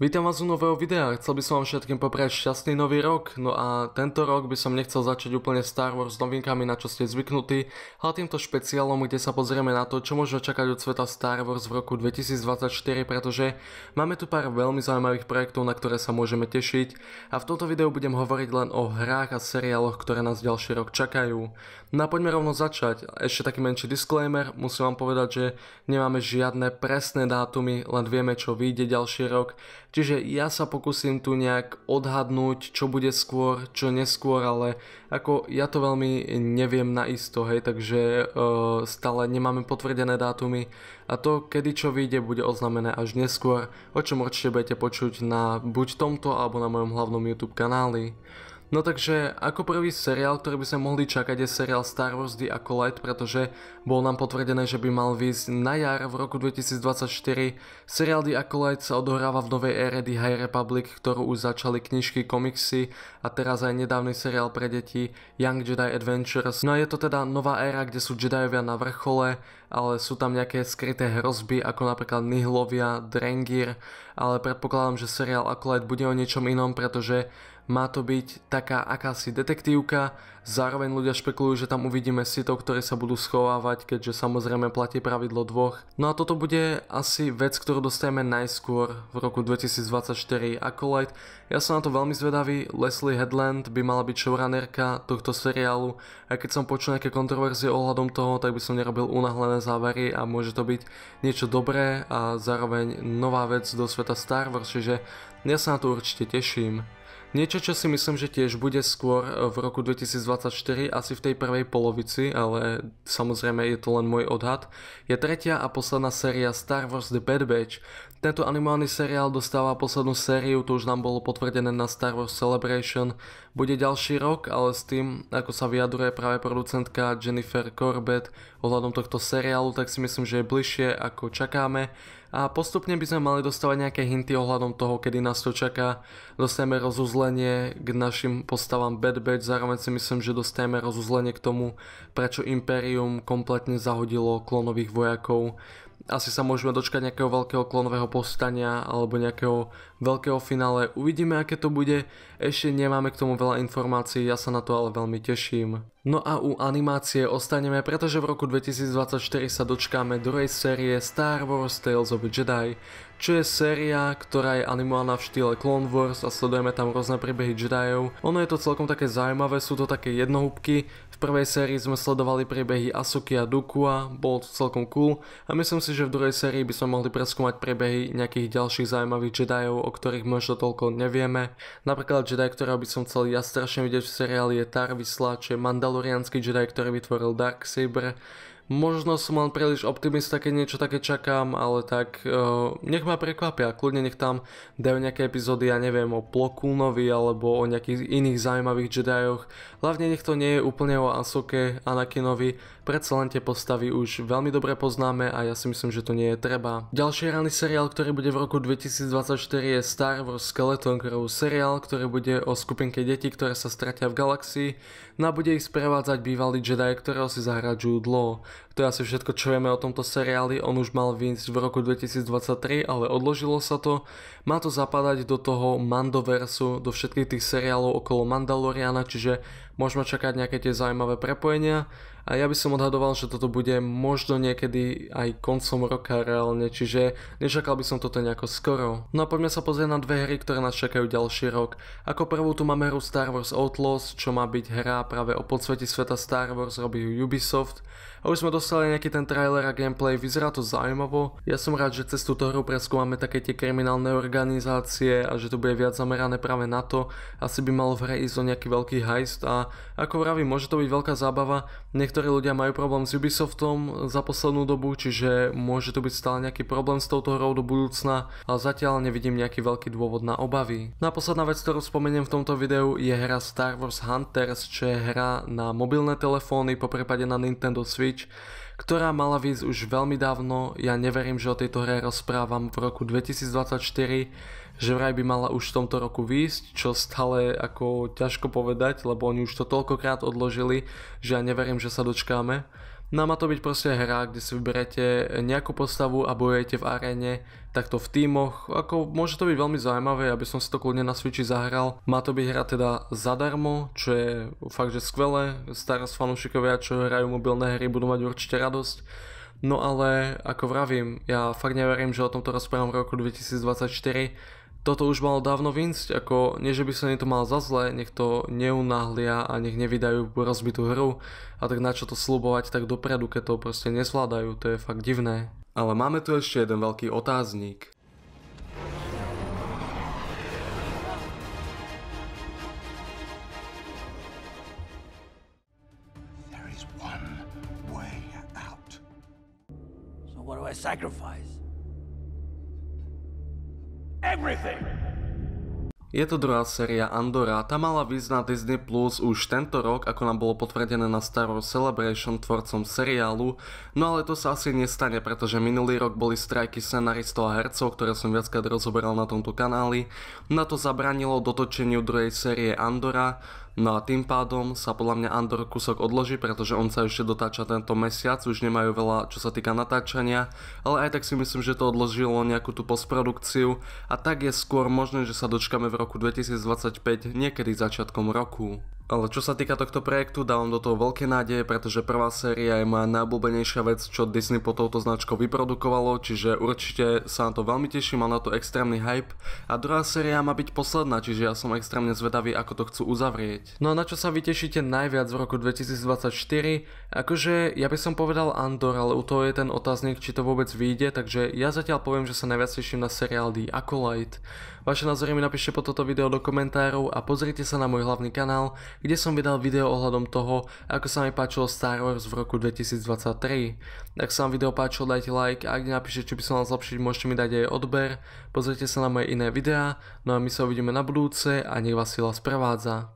Vítam vás u nového videa, chcel by som vám všetkým popriať šťastný nový rok, no a tento rok by som nechcel začať úplne Star Wars novinkami, na čo ste zvyknutí, ale týmto špeciálom, kde sa pozrieme na to, čo môžeme čakať od sveta Star Wars v roku 2024, pretože máme tu pár veľmi zaujímavých projektov, na ktoré sa môžeme tešiť a v tomto videu budem hovoriť len o hrách a seriáloch, ktoré nás ďalší rok čakajú. No a poďme rovno začať, ešte taký menší disclaimer, musím vám povedať, že nemáme žiadne presné dátumy, len vieme, čo vyjde ďalší rok. Čiže ja sa pokúsim tu nejak odhadnúť, čo bude skôr, čo neskôr, ale ako ja to veľmi neviem naisto, hej, takže stále nemáme potvrdené dátumy a to, kedy čo vyjde, bude oznámené až neskôr, o čom určite budete počuť na buď tomto, alebo na mojom hlavnom YouTube kanáli. No takže ako prvý seriál, ktorý by sme mohli čakať, je seriál Star Wars The Acolyte, pretože bolo nám potvrdené, že by mal výjsť na jar v roku 2024. Seriál The Acolyte sa odohráva v novej ére The High Republic, ktorú už začali knižky, komiksy a teraz aj nedávny seriál pre deti Young Jedi Adventures. No a je to teda nová éra, kde sú Jediovia na vrchole, ale sú tam nejaké skryté hrozby, ako napríklad Nihlovia, Drengir, ale predpokladám, že seriál Acolyte bude o niečom inom, pretože má to byť taká akási detektívka, zároveň ľudia špekulujú, že tam uvidíme sithov, ktorí sa budú schovávať, keďže samozrejme platí pravidlo dvoch. No a toto bude asi vec, ktorú dostaneme najskôr v roku 2024. Acolyte, ja som na to veľmi zvedavý, Leslie Headland by mala byť showrunnerka tohto seriálu a keď som počul nejaké kontroverzie ohľadom toho, tak by som nerobil unáhlené závery a môže to byť niečo dobré a zároveň nová vec do sveta Star Wars, čiže ja sa na to určite teším. Niečo, čo si myslím, že tiež bude skôr v roku 2024, asi v tej prvej polovici, ale samozrejme je to len môj odhad, je tretia a posledná séria Star Wars The Bad Batch. Tento animovaný seriál dostáva poslednú sériu, to už nám bolo potvrdené na Star Wars Celebration. Bude ďalší rok, ale s tým, ako sa vyjadruje práve producentka Jennifer Corbett ohľadom tohto seriálu, tak si myslím, že je bližšie ako čakáme. A postupne by sme mali dostávať nejaké hinty ohľadom toho, kedy nás to čaká. Dostaneme rozuzlenie k našim postavám Bad Batch, zároveň si myslím, že dostaneme rozuzlenie k tomu, prečo Imperium kompletne zahodilo klonových vojakov. Asi sa môžeme dočkať nejakého veľkého klonového povstania alebo nejakého veľkého finále. Uvidíme, aké to bude. Ešte nemáme k tomu veľa informácií, ja sa na to ale veľmi teším. No a u animácie ostaneme, pretože v roku 2024 sa dočkáme druhej série Star Wars Tales of the Jedi, čo je séria, ktorá je animovaná v štýle Clone Wars a sledujeme tam rôzne príbehy Jediov. Ono je to celkom také zaujímavé, sú to také jednohúbky. V prvej sérii sme sledovali príbehy Ahsoky a Dookua, bolo to celkom cool a myslím si, že v druhej sérii by sme mohli preskúmať príbehy nejakých ďalších zaujímavých Jediov, o ktorých možno toľko nevieme. Napríklad Jedi, ktorého by som chcel ja strašne vidieť v seriáli, je Tar Vysla, čo je mandaloriánsky Jedi, ktorý vytvoril Darksaber. Možno som len príliš optimista, keď niečo také čakám, ale tak nech ma prekvapia, kľudne nech tam dajú nejaké epizódy, ja neviem, o Plo Koonovi alebo o nejakých iných zaujímavých Jedioch. Hlavne nech to nie je úplne o Ahsoke, Anakinovi, predsa len tie postavy už veľmi dobre poznáme a ja si myslím, že to nie je treba. Ďalší ranný seriál, ktorý bude v roku 2024 je Star Wars Skeleton Crew, seriál, ktorý bude o skupinke detí, ktoré sa stratia v galaxii, no a bude ich sprevádzať bývalý Jedi, ktorého si zahrá Jude Law. To je asi všetko, čo vieme o tomto seriáli, on už mal výjsť v roku 2023, ale odložilo sa to. Má to zapadať do toho Mandoversu, do všetkých tých seriálov okolo Mandaloriana, čiže môžeme čakať nejaké tie zaujímavé prepojenia. A ja by som odhadoval, že toto bude možno niekedy aj koncom roka reálne, čiže nečakal by som toto nejako skoro. No a poďme sa pozrieť na dve hry, ktoré nás čakajú ďalší rok. Ako prvú tu máme hru Star Wars Outlaws, čo má byť hra práve o podsveti sveta Star Wars, robí ju Ubisoft. A už sme dostali nejaký ten trailer a gameplay, vyzerá to zaujímavo. Ja som rád, že cez túto hru preskúmame také tie kriminálne organizácie a že to bude viac zamerané práve na to. Asi by malo v hre ísť o nejaký veľký heist a ako vravím, môže to byť veľká zábava. Niektorí ľudia majú problém s Ubisoftom za poslednú dobu, čiže môže to byť stále nejaký problém s touto hrou do budúcna, ale zatiaľ nevidím nejaký veľký dôvod na obavy. No a posledná vec, ktorú spomeniem v tomto videu, je hra Star Wars Hunters, čo je hra na mobilné telefóny, poprípade na Nintendo Switch, ktorá mala výjsť už veľmi dávno. Ja neverím, že o tejto hre rozprávam v roku 2024, že vraj by mala už v tomto roku výjsť, čo stále ako ťažko povedať, lebo oni už to toľkokrát odložili, že ja neverím, že sa dočkáme. No má to byť proste hra, kde si vyberete nejakú postavu a bojujete v aréne takto v tímoch. Ako môže to byť veľmi zaujímavé, aby som si to kľudne na Switchi zahral. Má to byť hra teda zadarmo, čo je fakt, že skvelé. Star Wars fanúšikovia, čo hrajú mobilné hry, budú mať určite radosť. No ale, ako vravím, ja fakt neverím, že o tomto rozprávam v roku 2024. Toto už malo dávno vynsť, ako nie, že by sa to mal za zle, nech to neunáhlia a nech nevydajú rozbitú hru. A tak na čo to sľubovať tak dopredu, keď to proste nezvládajú, to je fakt divné. Ale máme tu ešte jeden veľký otáznik. There is one way out. So what do I sacrifice? Everything! Je to druhá séria Andora, tá mala výjsť na Disney Plus už tento rok, ako nám bolo potvrdené na Star Wars Celebration tvorcom seriálu, no ale to sa asi nestane, pretože minulý rok boli strajky scenaristov a hercov, ktoré som viackrát rozoberal na tomto kanáli, na to zabranilo dotočeniu druhej série Andora, no a tým pádom sa podľa mňa Andor kúsok odloží, pretože on sa ešte dotáča tento mesiac, už nemajú veľa čo sa týka natáčania, ale aj tak si myslím, že to odložilo nejakú tú postprodukciu a tak je skôr možné, že sa dočkame v roku 2025 niekedy začiatkom roku. Ale čo sa týka tohto projektu, dávam do toho veľké nádeje, pretože prvá séria je moja najobľúbenejšia vec, čo Disney pod touto značkou vyprodukovalo, čiže určite sa na to veľmi teším, mal na to extrémny hype. A druhá séria má byť posledná, čiže ja som extrémne zvedavý, ako to chcú uzavrieť. No a na čo sa vy tešíte najviac v roku 2024? Akože ja by som povedal Andor, ale u toho je ten otáznik, či to vôbec vyjde, takže ja zatiaľ poviem, že sa najviac teším na seriál The Acolyte. Vaše názory mi napíšte pod toto video do komentárov a pozrite sa na môj hlavný kanál, kde som vydal video ohľadom toho, ako sa mi páčilo Star Wars v roku 2023. Ak sa vám video páčilo, dajte like a ak napíšte, či by som mal zlepšiť, môžete mi dať aj odber. Pozrite sa na moje iné videá, no a my sa uvidíme na budúce a nech vás sila sprevádza.